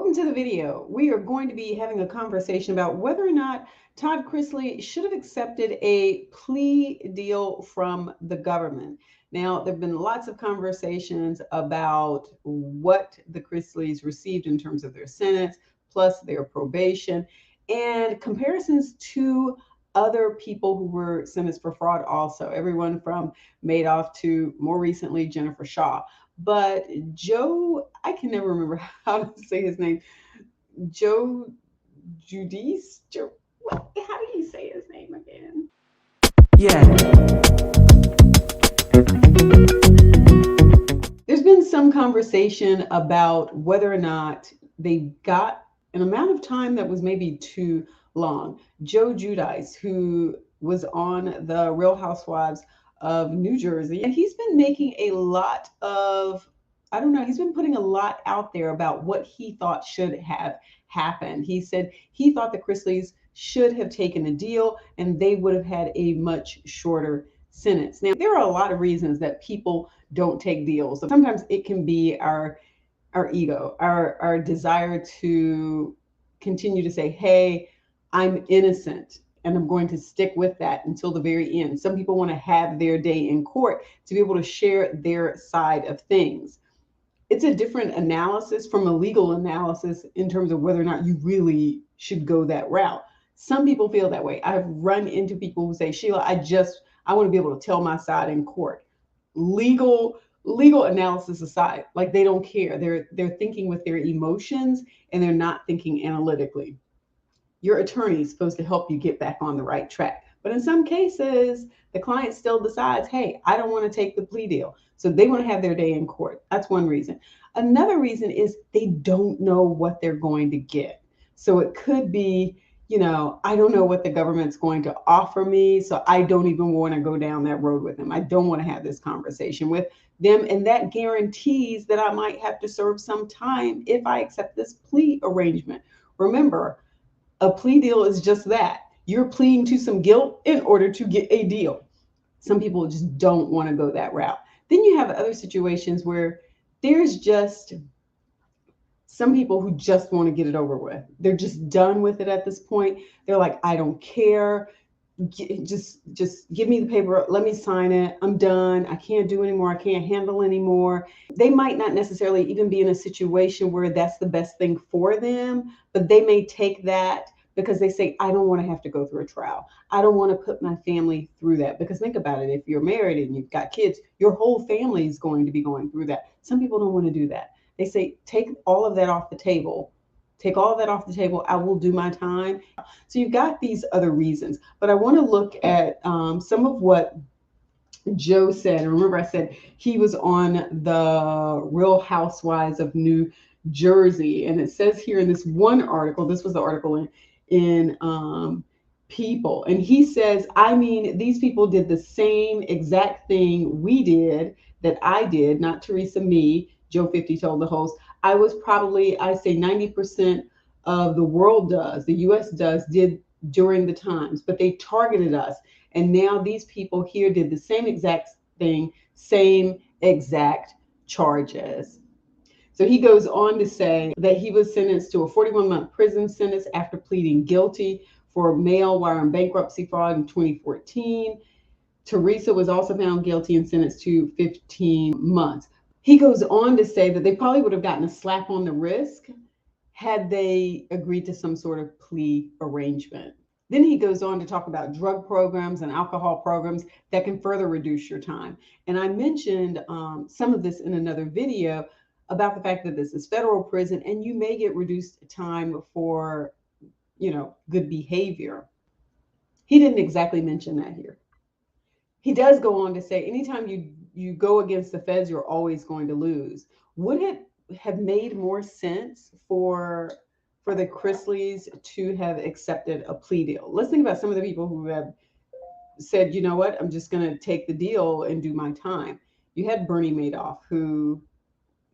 Welcome to the video. We are going to be having a conversation about whether or not Todd Chrisley should have accepted a plea deal from the government. Now, there have been lots of conversations about what the Chrisleys received in terms of their sentence, plus their probation, and comparisons to other people who were sentenced for fraud also, everyone from Madoff to more recently Jennifer Shaw. But Joe, I can never remember how to say his name. Joe Giudice? Joe, what? How do you say his name again? Yeah. There's been some conversation about whether or not they got an amount of time that was maybe too long. Joe Giudice, who was on the Real Housewives of New Jersey, and he's been making a lot of, I don't know, he's been putting a lot out there about what he thought should have happened. He said he thought the Chrisleys should have taken a deal and they would have had a much shorter sentence. Now, there are a lot of reasons that people don't take deals. Sometimes it can be our ego, our desire to continue to say, hey, I'm innocent and I'm going to stick with that until the very end. Some people want to have their day in court to be able to share their side of things. It's a different analysis from a legal analysis in terms of whether or not you really should go that route. Some people feel that way. I've run into people who say, Sheila, I want to be able to tell my side in court. Legal analysis aside, like they don't care. They're thinking with their emotions and they're not thinking analytically. Your attorney is supposed to help you get back on the right track. But in some cases, the client still decides, hey, I don't want to take the plea deal. So they want to have their day in court. That's one reason. Another reason is they don't know what they're going to get. So it could be, I don't know what the government's going to offer me. So I don't even want to go down that road with them. I don't want to have this conversation with them. And that guarantees that I might have to serve some time if I accept this plea arrangement. Remember, a plea deal is just that. You're pleading to some guilt in order to get a deal. Some people just don't want to go that route. Then you have other situations where there's just some people who just want to get it over with. They're just done with it at this point. They're like, I don't care. Just give me the paper. Let me sign it. I'm done. I can't do anymore. I can't handle anymore. They might not necessarily even be in a situation where that's the best thing for them, but they may take that because they say, I don't want to have to go through a trial. I don't want to put my family through that. Because think about it. If you're married and you've got kids, your whole family is going to be going through that. Some people don't want to do that. They say, take all of that off the table. Take all of that off the table. I will do my time. So you've got these other reasons. But I want to look at some of what Joe said. And remember, I said he was on the Real Housewives of New Jersey. And it says here in this one article, this was the article in People. And he says, I mean, these people did the same exact thing we did, that I did, not Teresa, me, Joe 50 told the host. I was probably, I say 90% of the world does, the US did during the times, but they targeted us. And now these people here did the same exact thing, same exact charges. So he goes on to say that he was sentenced to a 41-month prison sentence after pleading guilty for mail wire and bankruptcy fraud in 2014. Teresa was also found guilty and sentenced to 15 months. He goes on to say that they probably would have gotten a slap on the wrist had they agreed to some sort of plea arrangement. Then he goes on to talk about drug programs and alcohol programs that can further reduce your time. And I mentioned some of this in another video about the fact that this is federal prison and you may get reduced time for, good behavior. He didn't exactly mention that here. He does go on to say, anytime you go against the feds, you're always going to lose. Would it have made more sense for the Chrisleys to have accepted a plea deal? Let's think about some of the people who have said, you know what, I'm just going to take the deal and do my time. You had Bernie Madoff, who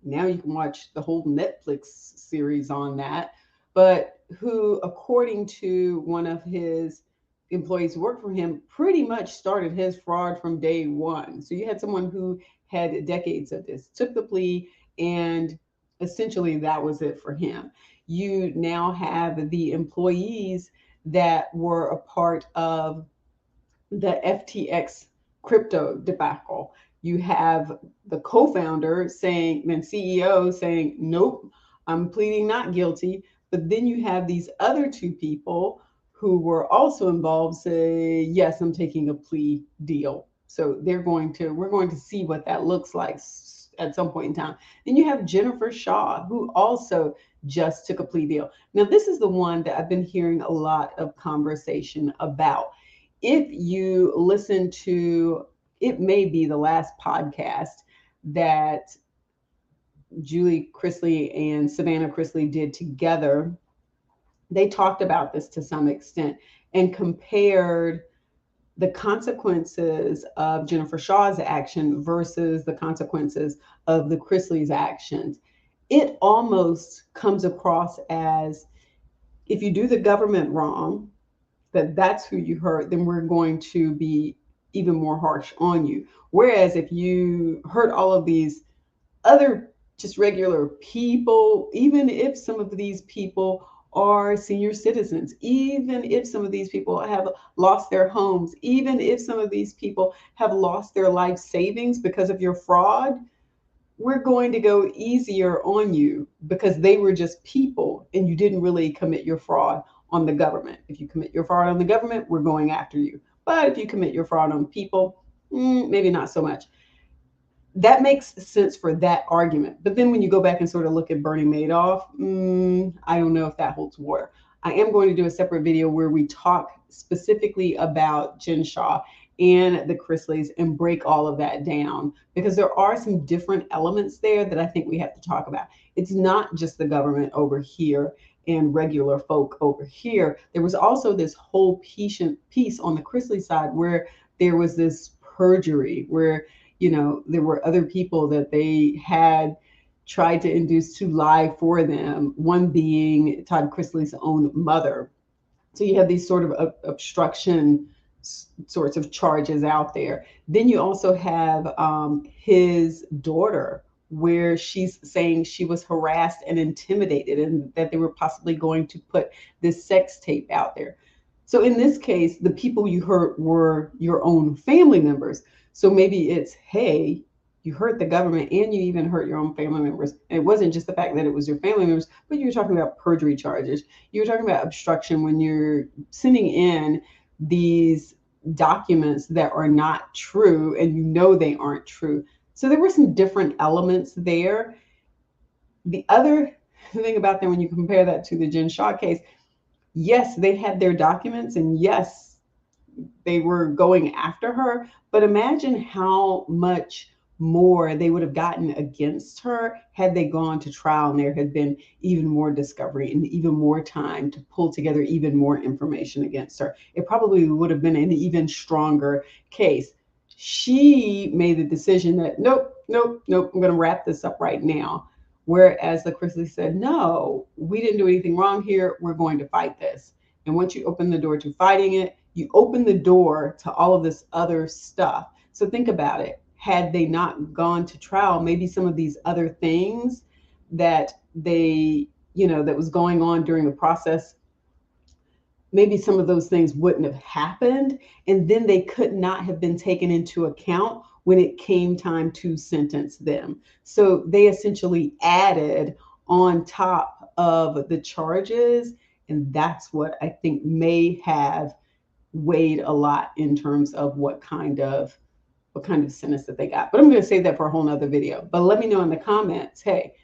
now you can watch the whole Netflix series on that, but who, according to one of his employees who worked for him, pretty much started his fraud from day one. So you had someone who had decades of this, took the plea, and essentially that was it for him. You now have the employees that were a part of the FTX crypto debacle. You have the co-founder saying, and CEO saying, nope, I'm pleading not guilty. But then you have these other two people who were also involved say, yes, I'm taking a plea deal. So we're going to see what that looks like at some point in time. Then you have Jennifer Shaw, who also just took a plea deal. Now, this is the one that I've been hearing a lot of conversation about. If you listen to, it may be the last podcast that Julie Chrisley and Savannah Chrisley did together, they talked about this to some extent and compared the consequences of Jennifer Shaw's action versus the consequences of the Chrisley's actions. It almost comes across as, if you do the government wrong, that's who you hurt, then we're going to be even more harsh on you. Whereas if you hurt all of these other just regular people, even if some of these people are senior citizens, even if some of these people have lost their homes, even if some of these people have lost their life savings because of your fraud, we're going to go easier on you because they were just people and you didn't really commit your fraud on the government. If you commit your fraud on the government, we're going after you. But if you commit your fraud on people, maybe not so much. That makes sense for that argument. But then when you go back and sort of look at Bernie Madoff, I don't know if that holds water. I am going to do a separate video where we talk specifically about Jen Shaw and the Chrisleys and break all of that down, because there are some different elements there that I think we have to talk about. It's not just the government over here and regular folk over here. There was also this whole piece on the Chrisley side where there was this perjury, where there were other people that they had tried to induce to lie for them, one being Todd Chrisley's own mother. So you have these sort of obstruction sorts of charges out there. Then you also have his daughter, where she's saying she was harassed and intimidated and that they were possibly going to put this sex tape out there. So in this case, the people you hurt were your own family members. So maybe it's, hey, you hurt the government and you even hurt your own family members. And it wasn't just the fact that it was your family members, but you're talking about perjury charges. You're talking about obstruction when you're sending in these documents that are not true and you know they aren't true. So there were some different elements there. The other thing about them, when you compare that to the Jen Shaw case, yes, they had their documents and yes, they were going after her, but imagine how much more they would have gotten against her had they gone to trial and there had been even more discovery and even more time to pull together even more information against her. It probably would have been an even stronger case. She made the decision that nope, I'm going to wrap this up right now. Whereas the Chrisley said, no, we didn't do anything wrong here. We're going to fight this. And once you open the door to fighting it, you open the door to all of this other stuff. So think about it. Had they not gone to trial, maybe some of these other things that that was going on during the process, maybe some of those things wouldn't have happened. And then they could not have been taken into account when it came time to sentence them. So they essentially added on top of the charges. And that's what I think may have weighed a lot in terms of what kind of sentence that they got. But I'm going to save that for a whole nother video. But let me know in the comments, hey,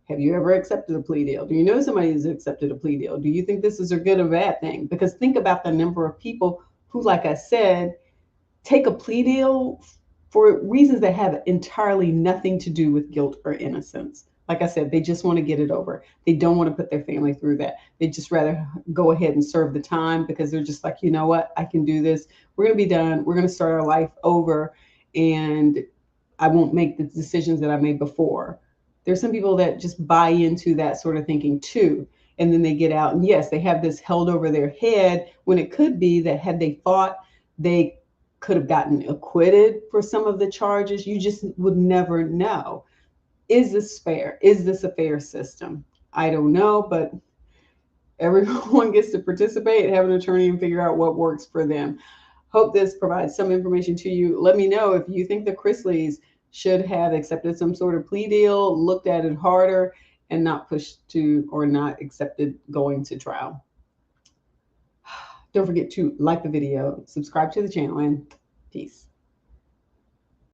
have you ever accepted a plea deal? Do you know somebody who's accepted a plea deal? Do you think this is a good or bad thing? Because think about the number of people who, like I said, take a plea deal for reasons that have entirely nothing to do with guilt or innocence. Like I said, they just want to get it over. They don't want to put their family through that. They'd just rather go ahead and serve the time because they're just like, you know what, I can do this. We're going to be done. We're going to start our life over. And I won't make the decisions that I made before. There's some people that just buy into that sort of thinking too. And then they get out and yes, they have this held over their head when it could be that had they fought, they could have gotten acquitted for some of the charges. You just would never know. Is this fair? Is this a fair system? I don't know, but everyone gets to participate, have an attorney, and figure out what works for them. Hope this provides some information to you. Let me know if you think the Chrisleys should have accepted some sort of plea deal, looked at it harder, and not pushed to or not accepted going to trial. Don't forget to like the video, subscribe to the channel, and peace.